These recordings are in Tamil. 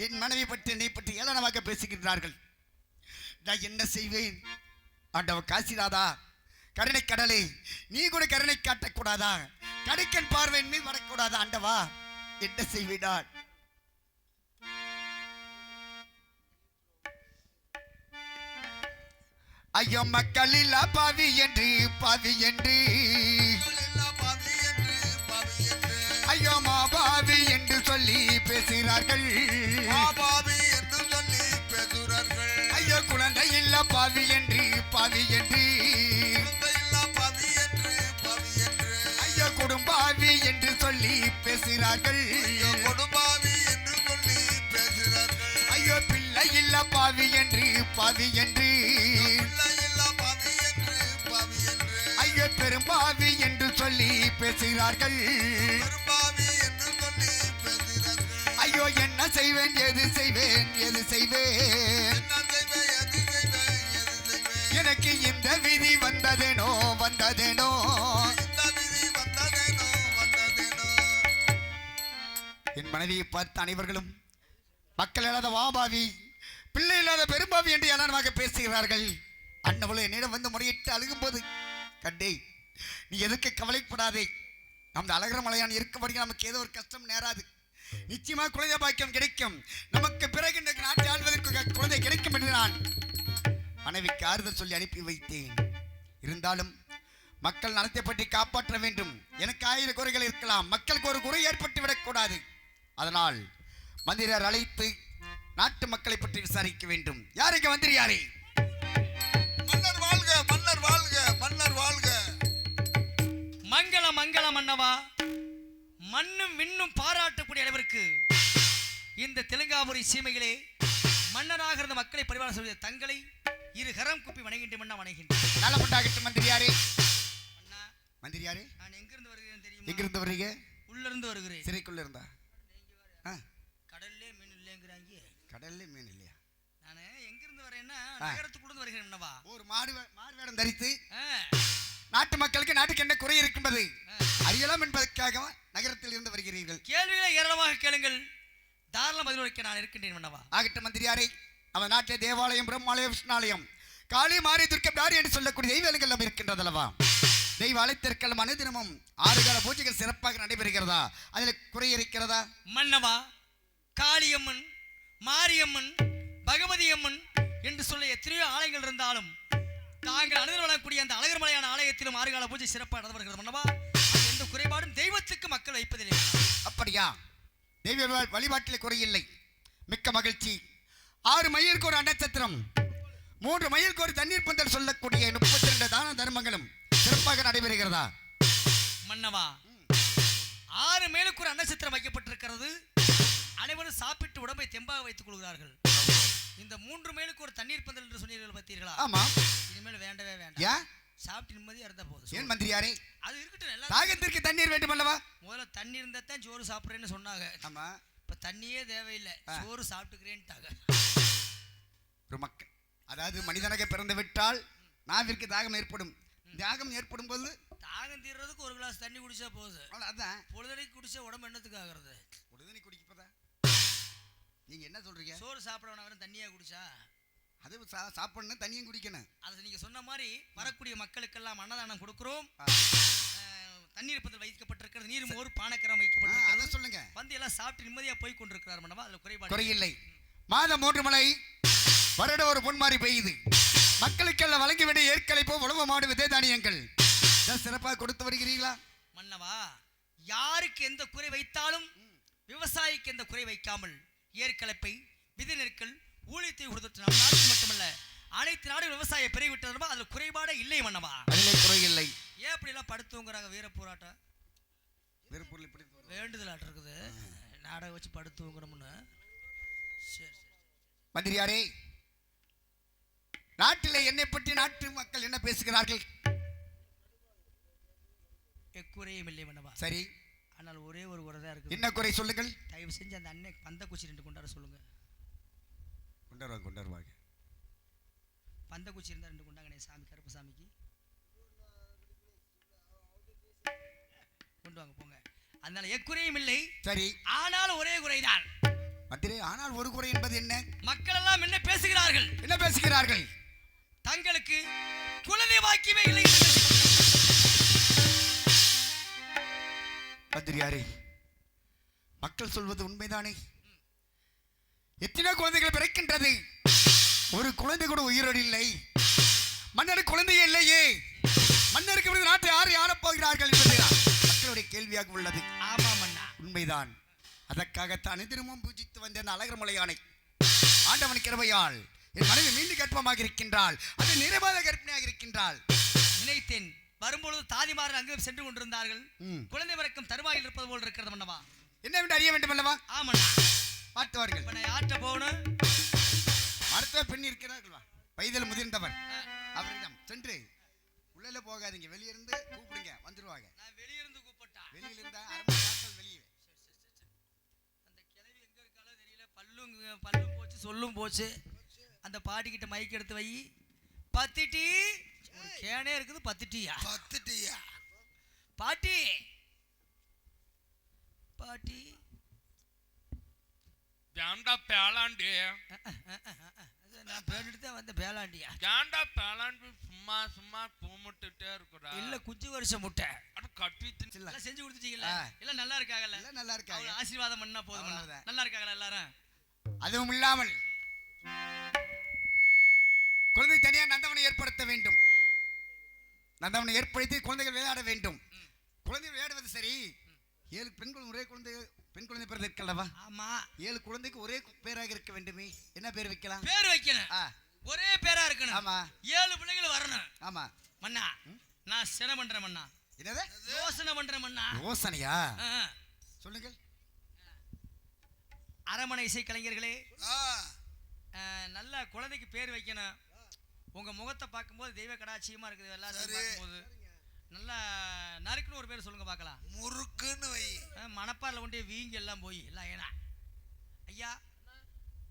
என் மனைவி பற்றி என்னை பற்றி ஏளனமாக பேசுகின்றார்கள். நான் என்ன செய்வேன்? ஆண்டவ காசிராதா, கருணை கடலே, நீ கூட கருணை காட்டக்கூடாதா? கடைக்கன் பார்வையின் மீது வரக்கூடாதா? ஆண்டவா, என்ன செய்வேன்? ஐயோ மக்களில் பாவி என்று ஐயோ மாபாவி என்று சொல்லி பேசுகிறார்கள். ஐயோ குழந்தை இல்ல பாவி என்று ஐயோ குடும்பாவி என்று சொல்லி பேசுகிறார்கள். ஐயோ பிள்ளை இல்ல பாவி என்று ஐயோ பெரும்பாவி என்று சொல்லி பேசுகிறார்கள். ஐயோ என்ன செய்வேன்? எது செய்வேன்? எனக்கு இந்த விதி வந்ததேனோ. என் மனைவியை பார்த்து அனைவர்களும் மக்கள் இல்லாத வாபாவி, பிள்ளை இல்லாத பெரும்பாவி என்று ஏளனமாக பேசுகிறார்கள். அண்ணவளை என்னிடம் வந்து முறையிட்டு அழுகும்போது, கண்டே, நீ எதுக்கு கவலைப்படாதே, நமது அழகர மலையான் இருக்கபடி நமக்கு ஏதோ ஒரு கஷ்டம் நேராது. நிச்சயமாக குழந்தை பாக்கியம் கிடைக்கும். நமக்கு பிறகு இந்த நாட்டை ஆள்வதற்கு குழந்தை கிடைக்கும் என்று நான் மனைவிக்கு ஆறுதல் சொல்லி அனுப்பி வைத்தேன். இருந்தாலும் மக்கள் நலத்தை பற்றி காப்பாற்ற வேண்டும். எனக்கு 1000 குறைகள் இருக்கலாம், மக்களுக்கு ஒரு குறை ஏற்பட்டு விடக்கூடாது. அதனால் மந்திரர் அழைத்து நாட்டு மக்களை பற்றி விசாரிக்க வேண்டும். யாருக்கு மந்திரி? யாரே? மன்னர் வாழ்க, மன்னர் வாழ்க, மன்னர் வாழ்க. மங்கள மங்கள மன்னவா, மண்ணும் விண்ணும் பாராட்டக்கூடிய அளவிற்கு இந்த தெலுங்காபுரி சீமையிலே மன்னராக இருந்த மக்களை பரிமாற சொல்லிய தங்களை இரு கரம் குப்பி வணங்கின்ற மன்னா வணங்கின்றேன். நல்ல முண்டாகட்டும். மந்திரி யாரே? மந்திரி யாரே? நான் எங்கிருந்து வருகிறேன் தெரியுமா? எங்கிருந்து வர்றீங்க? உள்ள இருந்து வருகிறேன். சிறைக்குள்ள இருந்தா? கடல்லே மீன் இல்லைங்கிறாங்க. கடல்லே மீன் இல்லையா? நான் எங்கிருந்து வரேன்னா நகரத்துக்குள்ள வருகிறேன் மன்னவா. ஒரு மாடு வேடம் தரித்து நாட்டு மக்களுக்கு நாட்டுக்கு என்ன குறை இருக்கின்றது அறியலாம் என்பதற்காக நகரத்தில் இருந்து வருகிறீர்கள். கேள்விகளை ஏராளமாக கேளுங்கள், தாராள பதில் வைக்க நான் இருக்கின்றேன் மன்னவா. ஆகட்டும் மந்திரியாரே. அவன் நாட்டிலே தேவாலயம், பிரம்மாலயம், விஷ்ணாலயம், காளி, மாரி, துர்க்கை என்று சொல்லக்கூடிய தெய்வங்கள் இருக்கின்றது அல்லவா? தெய்வ அழைத்திருக்கலாம் அனுதினமும் 6 கால பூஜைகள் சிறப்பாக நடைபெறுகிறதா? அதில் குறை இருக்கிறதா மன்னவா? காளியம்மன், மாரியம்மன், பகவதி அம்மன் என்று சொல்ல எத்தனையோ ஆலயங்கள் இருந்தாலும் தாங்கள் அனுதினம் வழங்கக்கூடிய அந்த அழகர் மலையான ஆலயத்திலும் 6 கால பூஜை சிறப்பாக நடந்து மன்னவா. எந்த குறைபாடும் தெய்வத்துக்கு மக்கள் வைப்பதில்லை. அப்படியா? தெய்வ வழிபாட்டிலே குறையில்லை. மிக்க மகிழ்ச்சி. 6 மைலுக்கு ஒரு நட்சத்திரம், 3 மைலுக்கு ஒரு தண்ணீர் பந்தல் சொல்லக்கூடிய 32 தான தர்மங்களும் சிறப்பாக நடைபெறுகிறதா மன்னவா? 6 மைலுக்கு ஒரு நட்சத்திரம் வைக்கப்பட்டிருக்கிறது. அனைவரும் சாப்பிட்டு உடம்பை தெம்பாக வைத்துக் கொள்கிறார்கள். இந்த 3 மைலுக்கு ஒரு தண்ணீர் பந்தல் என்று சொன்னீர்கள் பார்த்தீர்களா? ஆமா. இனிமேல் வேண்டவே வேண்டாம். ஏன்? சாப்பிட்டு நிம்மதியா இருந்தா போதும். ஏன் மந்திரியாரே? அது இருக்கட்டும். தாகத்திற்கு தண்ணீர் வேண்டும் அல்லவா? முதல்ல தண்ணி இருந்தா தான் சோறு சாப்பிடுறேன்னு சொன்னாங்க. ஆமா. இப்ப தண்ணியே தேவையில்லை, சோறு சாப்பிட்டுக்கிறேன்ட்டாங்க. ஒரு மக்கள், அதாவது மனிதனாக பிறந்து விட்டால் நாவிற்கு தாகம் ஏற்படும். தாகம் ஏற்படும் போது தாகம் தீர்றதுக்கு ஒரு கிளாஸ் தண்ணி குடிச்சா போகுது. அதான் பொழுதனைக்கு குடிச்சா உடம்பு என்னத்துக்கு ஆகிறது? பொழுதனை குடிக்கப்பதா? நீங்க என்ன சொல்றீங்க? சோறு சாப்பிடவன தண்ணியா குடிச்சா? அது சாப்பிடணும், தண்ணியும் குடிக்கணும். அது நீங்க சொன்ன மாதிரி வரக்கூடிய மக்களுக்கெல்லாம் அன்னதானம் கொடுக்கிறோம். தண்ணீர் பந்தல் வைக்கப்பட்டிருக்கிறது, நீர் மோர் பானக்கரம் வைக்கப்பட்டிருக்கிறது. அதை சொல்லுங்க. வந்து எல்லாம் சாப்பிட்டு நிம்மதியா போய் கொண்டிருக்கிறார் மன்னவா. அதுல குறையில்லை. மாதம் 3 மழை, வருடம் ஒரு பொன்மாரி பெய்யுது. மக்களுக்கெல்லாம் வழங்க வேண்டிய ஏற்கலைப்போ உழவு மாடு விதை தானியங்கள் சிறப்பாக கொடுத்து வருகிறீர்களா மன்னவா? யாருக்கு எந்த குறை வைத்தாலும் விவசாயிக்கு எந்த குறை வைக்காமல் ஏற்கலைப்பை, விதை நெருக்கல், ஊழியத்தை கொடுத்து நம் நாட்டில் மட்டுமல்ல அனைத்து நாடுகள் விவசாய பெருகிவிட்டதுமா அதில் குறைபாடே இல்லை மன்னவா. அதிலே குறையில்லை. ஏன் அப்படி எல்லாம் படுத்துங்கிறாங்க? வீர போராட்டம் வீரப்பொருள் இப்படி வேண்டுதலாட்டு இருக்குது, நாடகம் வச்சு படுத்துங்கிறோம்னு. சரி மந்திரியாரே, நாட்டில் என்னை பற்றி நாட்டு மக்கள் என்ன பேசுகிறார்கள்? எக்குறையும் இல்லை மன்னவா. சரி, ஆனால் ஒரே ஒரு குறை தான் இருக்கு. என்ன குறை சொல்லுங்கள். தயவு செஞ்சு அந்த அன்னை பந்த குச்சி 2 கொண்டாட சொல்லுங்க. கொண்டாருவாங்க. பந்த குச்சி இருந்தா 2 கொண்டாங்கனே சாமி, கருப்பு சாமிக்கு கொண்டு வாங்க போங்க. அதனால எக்குறையும் இல்லை. சரி, ஆனால் ஒரே குறைதான் மந்திரி, ஆனால் ஒரு குறை என்பது என்ன? மக்கள் எல்லாம் என்ன பேசுகிறார்கள்? என்ன பேசுகிறார்கள்? தங்களுக்கு குழந்தை வாக்கியமே இல்லை என்று மந்திரியாரே, மக்கள் சொல்வது உண்மைதானே? எத்தனை குழந்தைகள் பிறக்கின்றது, ஒரு குழந்தை கூட உயிரோடு இல்லை. மன்னருக்கு குழந்தையே இல்லையே, மன்னருக்கு விருது நாட்டை யார் ஆளப் போகிறார்கள் என்பதுதான் மக்களுடைய கேள்வியாக உள்ளது. ஆமாம் அண்ணா, உண்மைதான். அதற்காகத்தான் தினமும் பூஜித்து வந்த அந்த அழகர் மலையானை ஆண்டவன் கிருபையால் என் மனைவி மீண்டும் கர்ப்பமாக இருக்கின்றாள். அது நிறைவாத கர்ப்பிணியாக இருக்கின்றாள். நினைத்தேன் வரும்பொழுது தாதிமார்கள் அங்கு சென்று கொண்டிருந்தார்கள். குழந்தை பிறக்கும் தருவாயில் இருப்பது போல் இருக்கிறது மன்னவா. என்னவென்று அறிய வேண்டும் அல்லவா? ஆமண்ணா, பார்த்துவார்கள். ஆட்ட போகணும். மருத்துவ பெண் இருக்கிறார்களா, வயதில் முதிர்ந்தவர். அவரிடம் சென்று உள்ளே போகாதீங்க, வெளியிருந்து கூப்பிடுங்க, வந்துருவாங்க. நான் வெளியிருந்து கூப்பிட்டா, வெளியில இருந்தா அரை நாட்கள் வெளியே. அந்த கிழவி எங்க இருக்காளோ தெரியல. பல்லும் போச்சு, சொல்லும் போச்சு. அந்த பாட்டிக்கிட்ட மைக் எடுத்து வை. 10 டீ கேனே இருக்குது. 10 டீயா? 10 டீயா? பாட்டி பாட்டி ஜாண்டா பேலாண்டி, நான் பேடிட்டு தான் வந்த பேலாண்டியா? ஜாண்டா பேலாண்டி சும்மா சும்மா கும்பிட்டுட்டே இருக்கிறா. இல்ல குஞ்சு வருஷம் முட்டை அது கட்டி எல்லாம் செஞ்சு கொடுத்துட்டீங்கல்ல, எல்லாம் நல்லா இருக்காங்கல்ல? எல்லாம் நல்லா இருக்காங்க. ஆசீர்வாதம் பண்ணா போதும். அவ்வளவுதான். நல்லா இருக்காங்களா எல்லாரும்? அதுவும் இல்லாமல் குழந்தை தனியாக நந்தவனை ஏற்படுத்த வேண்டும். நந்தவனை ஏற்படுத்தி குழந்தைகள் விளையாட வேண்டும். குழந்தைகள் விளையாடுவது சரி, 7 பெண்கள் ஒரே குழந்தை, பெண் குழந்தை பிறகு இருக்கல்லவா? ஆமா, 7 குழந்தைக்கு ஒரே பேராக இருக்க வேண்டுமே. என்ன பேர் வைக்கலாம்? பேர் வைக்கணும், ஒரே பேரா இருக்கணும். ஆமா, 7 பிள்ளைகள் வரணும். ஆமா மன்னா, நான் சினை பண்றேன் மன்னா. என்னது? யோசனை பண்றேன் மன்னா. யோசனையா? சொல்லுங்கள். அரமனை இசை கலைஞர்களே, ஆ, நல்ல குழந்தைக்கு பேர் வைக்கணும். உங்க முகத்தை பார்க்கும்போது தெய்வ கடாட்சியமா இருக்குது. எல்லாரும் பார்க்கும்போது நல்லா நறுக்குன்னு ஒரு பேர் சொல்லுங்க பார்க்கலாம். முறுக்குன்னு வை. மணப்பாரில் கொண்டே வீங்கி எல்லாம் போய் எல்லாம் ஏனா ஐயா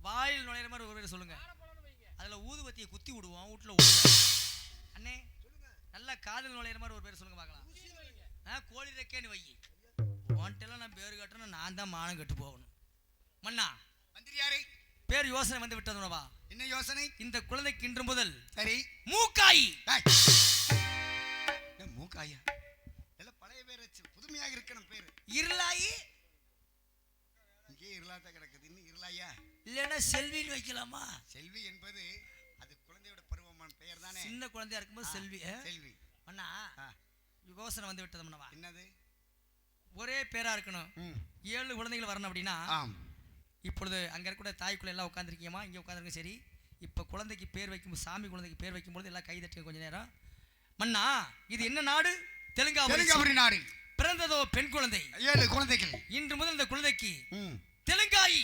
வாயில் நுழையிற மாதிரி ஒரு பேர் சொல்லுங்க. அதுல ஊதுபத்தியை குத்தி விடுவோம், வீட்டுல விடுவோம். அண்ணே நல்லா காதல் நுழையிற மாதிரி ஒரு பேர் சொல்லுங்க பார்க்கலாம். கோழி ரெக்கேன்னு வை. உன்ட்டெல்லாம் நான் பேர் கட்டணும், நான் தான் மானம் கட்டு போகணும். மன்னா, மந்திரியாரே, பேர் யோசனை வந்து விட்டதுனவா? என்ன யோசனை? இந்த குழந்தைக்கு இன்று முதல் சரி மூக்காய். மூக்காயா? எல்லாம் பழைய பேர் வச்சு புதுமையாக இருக்கணும் பேரு. இருளாயி இங்கே இருளாத கிடக்குது. இன்னும் இருளாயா? இல்லைன்னா செல்வின்னு வைக்கலாமா? செல்வி என்பது அது குழந்தையோட பருவமான பெயர் தானே. சின்ன குழந்தையா இருக்கும்போது செல்வி. செல்வி. அண்ணா, யோசனை வந்து விட்டது மன்னவா. என்னது? ஒரே பேரா இருக்கணும். 7 குழந்தைகள் வரணும் அப்படின்னா, இப்பொழுது அங்க இருக்கக்கூடிய தாய்க்குள்ள எல்லாம் உட்காந்துருக்கீங்கம்மா, இங்க உட்காந்துருங்க. சரி, இப்ப குழந்தைக்கு பேர் வைக்கும், சாமி குழந்தைக்கு பேர் வைக்கும்போது எல்லாம் கை தட்டுங்க கொஞ்ச நேரம். மன்னா, இது என்ன நாடு? தெலுங்காபுரி நாடு. பிறந்ததோ பெண் குழந்தை. 7 குழந்தைகள். இன்று முதல் இந்த குழந்தைக்கு தெலுங்காயி.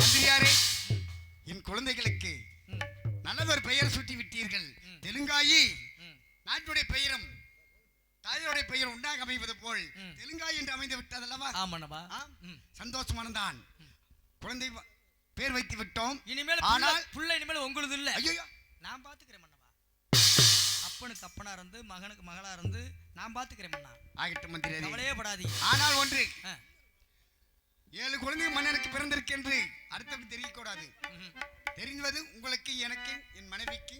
மந்திரியாரே, என் குழந்தைகளுக்கு நல்லதொரு பெயர் சூட்டி விட்டீர்கள். தெலுங்காயி. நாட்டுடைய பெயரும் தாயோடைய பெயர் உண்டாக அமைவது போல் தெலுங்காய் என்று அமைந்து விட்டதல்லவா? ஆமாண்ணா, சந்தோஷமானதான். குழந்தை பேர் வைத்து விட்டோம். இனிமேல் ஆனால் புள்ள இனிமேல் உங்களுக்கு இல்ல. ஐயோ, நான் பாத்துக்கிறேன் மன்னவா. அப்பனுக்கு அப்பனா இருந்து மகனுக்கு மகளா இருந்து நான் பாத்துக்கிறேன் மன்னா. ஆகட்டும் மந்திரி, கவலையே படாதீங்க. ஆனால் ஒன்று, 7 குழந்தைகள் மன்னனுக்கு பிறந்திருக்கு என்று அடுத்தது தெரியக்கூடாது. தெரிவது உங்களுக்கு, எனக்கு, என் மனைவிக்கு,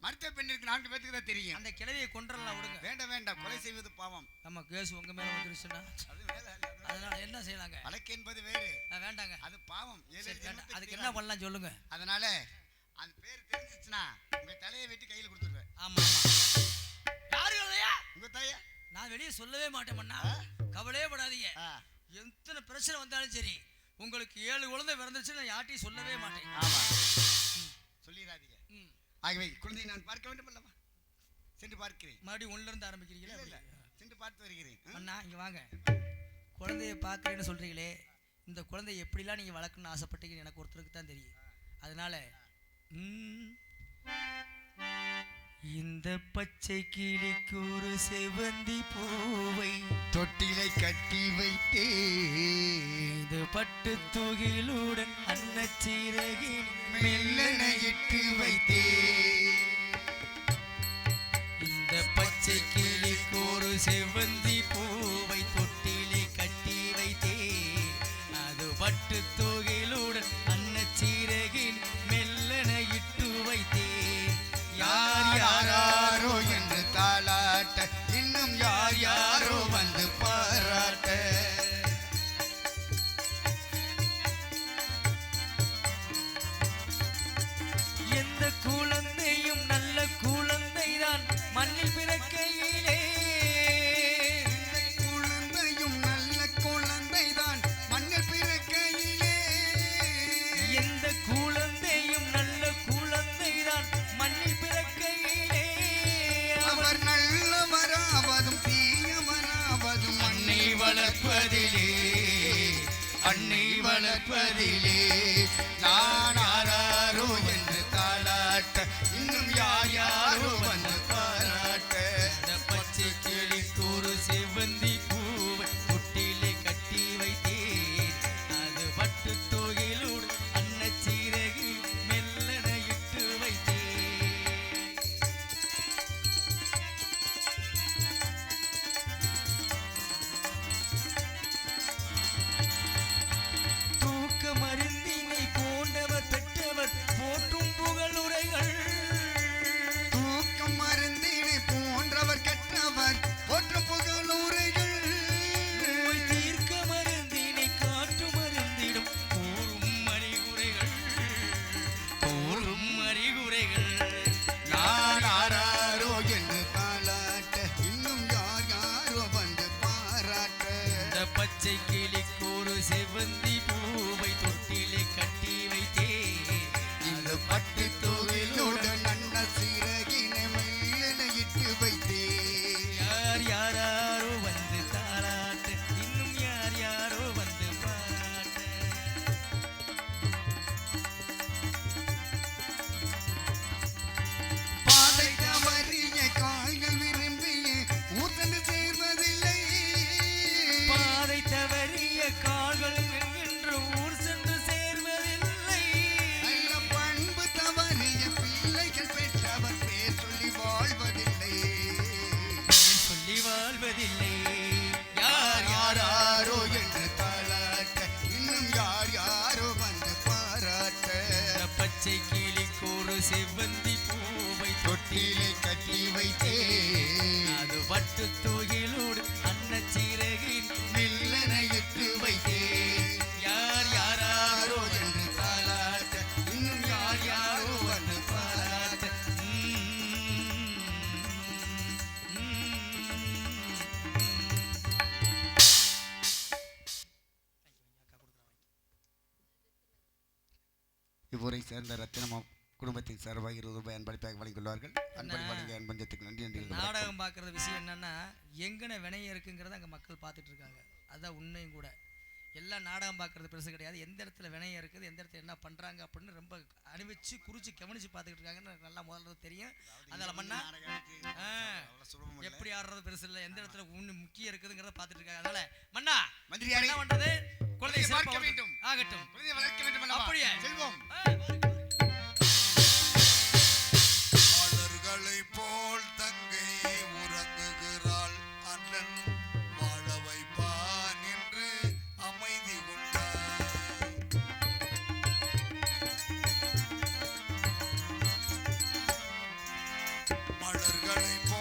மருத்துவ பெண்ணிற்கு 4 பேருக்கு தான் தெரியும். அந்த கிழவியை கொன்றலாம் விடுங்க. வேண்டாம் வேண்டாம், கொலை செய்வது பாவம். நம்ம கேஸ் உங்க மேல வந்துருச்சுன்னா அதனால என்ன செய்யலாங்க? வழக்கு என்பது வேறு. வேண்டாங்க, அது பாவம். அதுக்கு என்ன பண்ணலாம் சொல்லுங்க. அதனால அந்த பேர் தெரிஞ்சிச்சுன்னா உங்க தலையை வெட்டி கையில கொடுத்துருவேன். ஆமா ஆமா. யாரு கதையா? உங்க தலைய நான் வெளியே சொல்லவே மாட்டேன் மன்னா. கவலையே படாதீங்க. எத்தனை பிரச்சனை வந்தாலும் சரி, உங்களுக்கு 7 குழந்தை பிறந்துச்சு, நான் யார்ட்டையும் சொல்லவே மாட்டேன். ஆமா, சொல்லிடாதீங்க. ஆகவே குழந்தையை நான் பார்க்க வேண்டும் அல்லவா? சென்று பார்க்கிறேன். மறுபடியும் 1ல இருந்து ஆரம்பிக்கிறீங்களா? இல்ல, சென்று பார்த்து வருகிறேன். அண்ணா இங்க வாங்க. குழந்தைய பார்க்கறேன்னு சொல்றீங்களே, இந்த குழந்தைய எப்படிலாம் நீங்க வளர்க்கணும்னு ஆசைப்பட்டீங்கன்னு எனக்கு ஒருத்தருக்கு தான் தெரியும். அதனால இந்த பச்சை கிளிக்கு ஒரு செவந்தி பூவை தொட்டிலை கட்டி வைத்தே, இது பட்டு தூகிலுடன் அன்னச்சீரகில் மெல்லன இட்டு வைத்தே. இந்த பச்சை கிளிக்கு ஒரு செவந்தி பூவை பட்டு தொகையிலுடன் அன்னச்சீரகில் மெல்லன இட்டு வைத்தேன். யார் யாரோ என்று தாளாட்ட இன்னும் யார் யாரோ வந்து பாராட்ட. எந்த குழந்தையும் நல்ல குழந்தைதான் மண்ணில் பிறக்கையிலே. குழந்தையும் நல்ல குழந்தைதான் மண்ணில் பிறக்கையிலே. எந்த குழந்தையும் நல்ல குழந்தைதான் மண்ணில் பிறக்கையிலே. அவர் நல்லவராவதும் தீயவராவதும் அன்னை வளர்ப்பதிலே, அன்னை வளர்ப்பதிலே. நான் யாரோ என்று தாளாட்ட இன்னும் யார் யாரோ வந்து பாராட்ட. அந்த பச்சை கிளிக்கு ஒரு செவ்வந்தி பூவை தொட்டிலே கட்டி வைத்தேன். அது பட்டு தொகையிலோடு அன்னச்சீரகில் மெல்லன இட்டு வைத்தேன். தூக்க மருந்தினை போன்றவர் பெற்றவர் போற்றும் புகழுரைகள். தூக்கம் மருந்தினை போன்றவர் கற்றவர் போற்றும் புகழுரைகள். நோய் தீர்க்க மருந்தினை காற்று மருந்திடும் கூறும் அறிகுறைகள், கூறும் அறிகுறைகள். நான் யாரோ என்று தாளாட்ட இன்னும் யார் யாரோ வந்து பாராட்ட. இந்த பச்சை கிளிக்கு ஒரு செவ்வந்தி பூவை தொட்டிலே கட்டி வைத்தேன். இந்த பட்டு தொகையிலுடன் அன்ன சிறகினை மெல்லன இட்டு வைத்தேன். யார் யாரோ வந்து தாளாட்ட இன்னும் யார் யாரோ வந்து பாராட்ட. பாதை தவறிய கால்கள் விரும்பிய ஊர்தந்து சேர்வதில்லை. பாதை தவறிய கால்கள் என்று ஊர் சென்று சேர்வதில்லை. நல்ல பண்பு தவறிய பிள்ளைகள் பெற்றவர் பேர் சொல்லி வாழ்வதில்லை. சொல்லி வாழ்வதில்லை. யார் யாரோ என்று தாளாட்ட இன்னும் யார் யாரோ வந்து பாராட்ட. இந்த பச்சை கிளிக்கு ஒரு செவ்வந்தி பூவை தொட்டிலை கட்டி வைத்தேன். அது பட்டு தொகையிலோடு அன்னச்சீரகில் மெல்லன இட்டு வைத்தேன். யார் யாரோ யாரோ என்று தாளாட்ட இன்னும் யார் யாரோ வந்து பாராட்ட. இவ்வூரை சேர்ந்த ரத்தினம குடும்பத்தின் சார்பாக 20 ரூபாய் அன்பளிப்பாக வழங்கியுள்ளார்கள். அன்பளி வழங்கிய அன்பஞ்சத்துக்கு நன்றி. நன்றி. நாடகம் பார்க்குறது விஷயம் என்னன்னா எங்கன வினையம் இருக்குங்கிறத அங்கே மக்கள் பார்த்துட்டு இருக்காங்க. அதுதான் உண்மையும் கூட. எல்லாம் நாடகம் பார்க்குறது பெருசு கிடையாது. எந்த இடத்துல வினையம் இருக்குது, எந்த இடத்துல என்ன பண்ணுறாங்க அப்படின்னு ரொம்ப அனுபவிச்சு குறித்து கவனித்து பார்த்துக்கிட்டு இருக்காங்கன்னு எனக்கு நல்லா முதல்ல தெரியும். அதில் மண்ணா எப்படி ஆடுறது பெருசு இல்லை, எந்த இடத்துல ஒன்று முக்கியம் இருக்குதுங்கிறத பார்த்துட்டு இருக்காங்க. அதனால மண்ணா மந்திரியாரே என்ன பண்ணுறது, குழந்தையை வளர்க்க சிறப்பாக வேண்டும். ஆகட்டும். குழந்தையை வளர்க்க வேண்டும் அல்லவா? அப்படியே செல்வோம். மலர்களை போல் தங்கை உறங்குகிறாள், அண்ணன் வாழ வைப்பான் என்று அமைதி கொண்டார். மலர்களை போல்